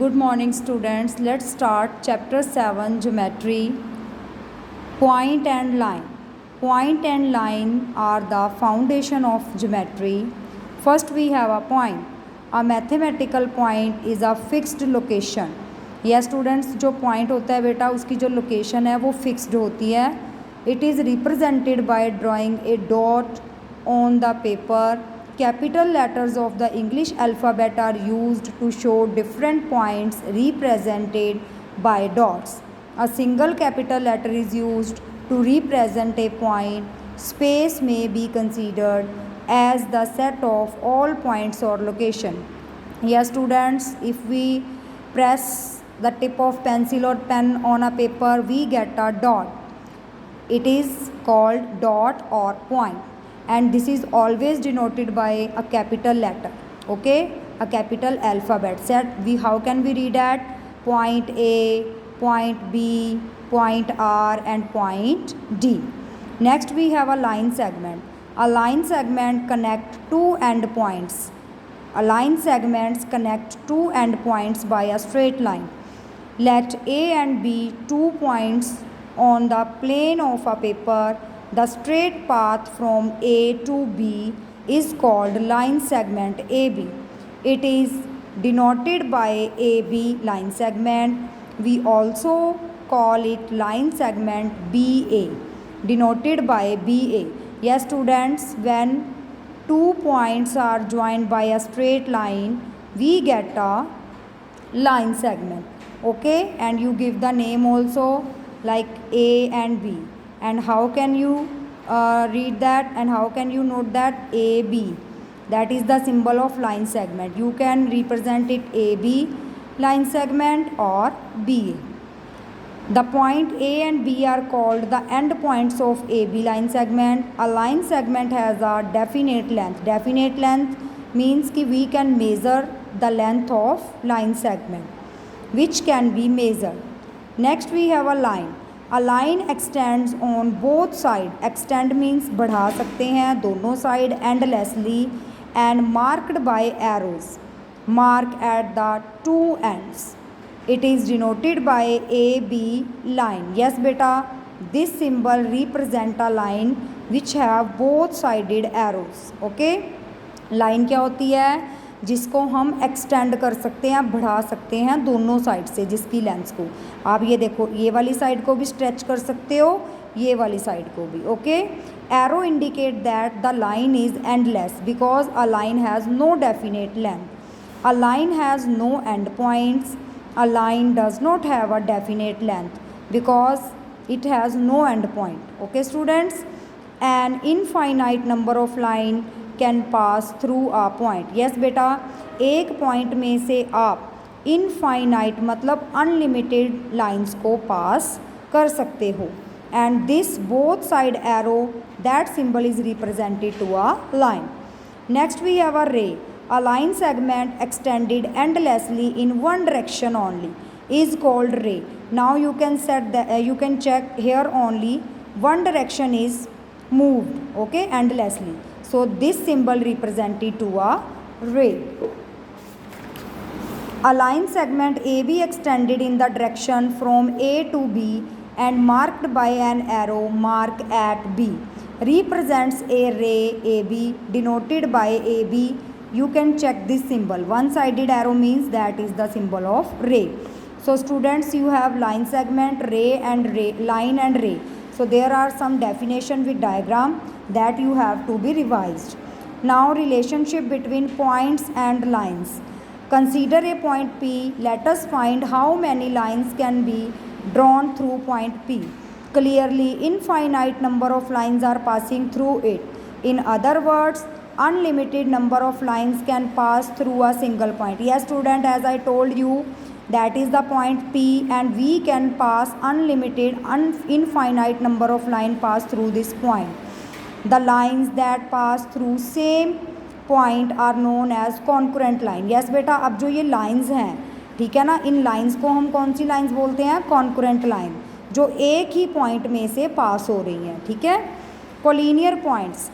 Good morning, students. Let's start chapter 7 Geometry. Point and line. Point and line are the foundation of geometry. First, we have a point. A mathematical point is a fixed location. Yes, students, जो point होता है बेटा उसकी जो location है वो fixed होती है. It is represented by drawing a dot on the paper. Capital letters of the English alphabet are used to show different points represented by dots. A single capital letter is used to represent a point. Space may be considered as the set of all points or location. Yes, students, if we press the tip of pencil or pen on a paper, we get a dot. It is called dot or point, and this is always denoted by a capital letter. Okay, a capital alphabet set. How can we read that? Point A, point B, point R, and point D. Next, we have a line segment. A line segment connect two endpoints. A line segments connect two endpoints by a straight line. Let A and B 2 points on the plane of a paper. The straight path from A to B is called line segment AB. It is denoted by AB line segment. We also call it line segment BA, denoted by BA. Yes, students, when 2 points are joined by a straight line, we get a line segment. Okay, and you give the name also like A and B. And how can you read that, and how can you note that? AB, that is the symbol of line segment. You can represent it AB line segment or BA. The point A and B are called the end points of AB line segment. A line segment has a definite length. Definite length means कि we can measure the length of line segment, which can be measured. Next, we have a line. A line extends on both sides. Extend means बढ़ा सकते हैं दोनों side endlessly and marked by arrows. Mark at the two ends. It is denoted by AB line. Yes, beta, this symbol represent a line which have both sided arrows. Okay, line क्या होती है? जिसको हम extend कर सकते हैं, बढ़ा सकते हैं दोनों साइड से, जिसकी लेंथ को आप ये देखो, ये वाली साइड को भी स्ट्रेच कर सकते हो, ये वाली साइड को भी. Okay, arrow indicate that the line is endless because a line has no definite length. A line has no end points. A line does not have a definite length because it has no end point. Okay students, an infinite number of line can pass through a point. Yes बेटा, एक point में से आप infinite मतलब unlimited lines को पास कर सकते हो. And this both side arrow, that symbol is represented to a line. Next we have a ray. A line segment extended endlessly in one direction only is called ray. Now you can set the you can check here only one direction is moved, okay, endlessly. So this symbol represented to a ray. A line segment AB extended in the direction from A to B and marked by an arrow mark at B represents a ray AB, denoted by AB. You can check this symbol. One-sided arrow means that is the symbol of ray. So students, you have line segment, ray and ray, line and ray. So there are some definition with diagram that you have to be revised. Now, relationship between points and lines. Consider a point P. Let us find how many lines can be drawn through point P. Clearly, infinite number of lines are passing through it. In other words, unlimited number of lines can pass through a single point. Yes, student, as I told you, that is the point P, and we can pass unlimited, infinite number of line pass through this point. The lines that pass through same point are known as concurrent line. Yes बेटा, अब जो ये lines हैं, ठीक है ना, इन lines को हम कौन सी lines बोलते हैं? concurrent line, जो एक ही point में से पास हो रही हैं. ठीक है. collinear points.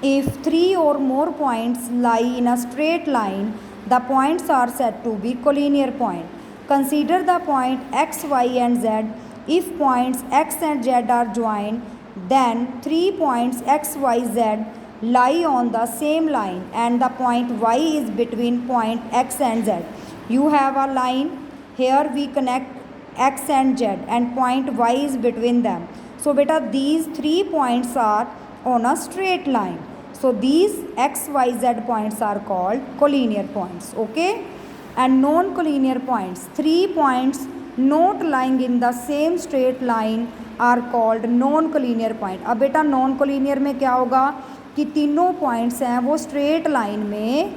If 3 or more points lie in a straight line, the points are said to be collinear point. Consider the point x, y and z. If points x and z are joined, then 3 points x, y, z lie on the same line and the point y is between point x and z. You have a line, here we connect x and z and point y is between them. So beta these 3 points are on a straight line. So these x, y, z points are called collinear points. Okay. And non-collinear points, 3 points not lying in the same straight line are called non-collinear point. अब बेटा non-collinear में क्या होगा कि तीनों points हैं वो straight line में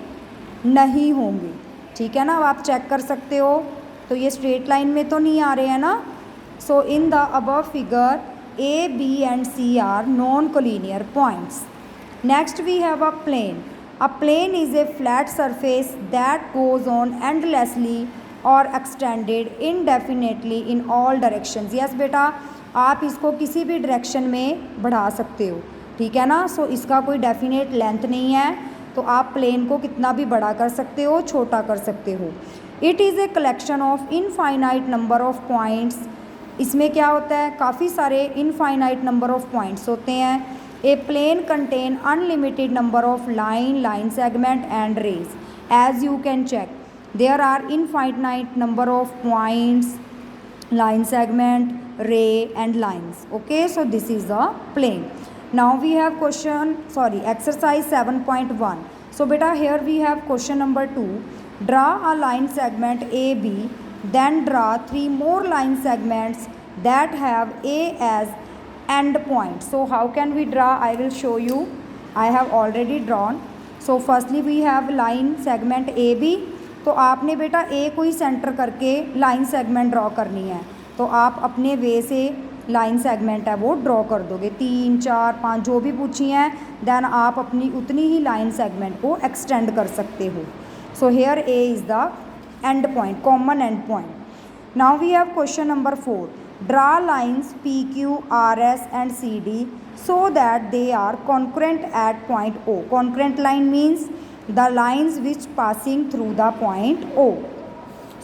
नहीं होंगे, ठीक है ना। अब आप चेक कर सकते हो, तो ये स्ट्रेट लाइन में तो नहीं आ रहे हैं ना। So in the above figure A, B and C are non-collinear points. Next we have a plane. A plane is a flat surface that goes on endlessly or extended indefinitely in all directions. Yes बेटा, आप इसको किसी भी direction में बढ़ा सकते हो, ठीक है ना। सो इसका कोई डेफिनेट लेंथ नहीं है, तो आप प्लेन को कितना भी बड़ा कर सकते हो, छोटा कर सकते हो। It is a collection of infinite number of points. इसमें क्या होता है, काफ़ी सारे इनफाइनाइट नंबर ऑफ पॉइंट्स होते हैं। A plane contain unlimited number of line segment and rays. As you can check, there are infinite number of points, line segment, ray and lines. Okay, so this is a plane. Now we have exercise 7.1. So beta here we have question number 2. Draw a line segment AB, then draw 3 more line segments that have A as end point. So how can we draw? I will show you. I have already drawn. So firstly we have line segment AB. तो आपने बेटा A को ही centre करके line segment draw करनी है, तो आप अपने वे से लाइन सेगमेंट है वो ड्रॉ कर दोगे। 3, 4, 5 जो भी पूछी हैं, देन आप अपनी उतनी ही लाइन सेगमेंट को एक्सटेंड कर सकते हो। So here A is the end point, common end point. Now we have question number 4. Draw lines PQ, RS and CD so that they are concurrent at point O. Concurrent line means the lines which passing through the point O.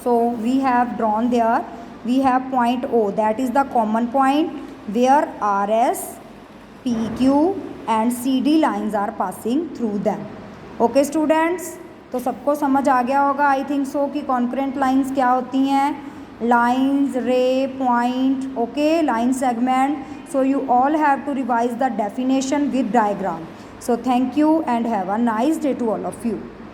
So we have drawn there, we have point O, that is the common point where RS, PQ and CD lines are passing through them. Okay students, तो सबको समझ आ गया होगा I think so कि concurrent lines क्या होती हैं। Lines, ray, point, okay, line segment. So you all have to revise the definition with diagram. So thank you and have a nice day to all of you.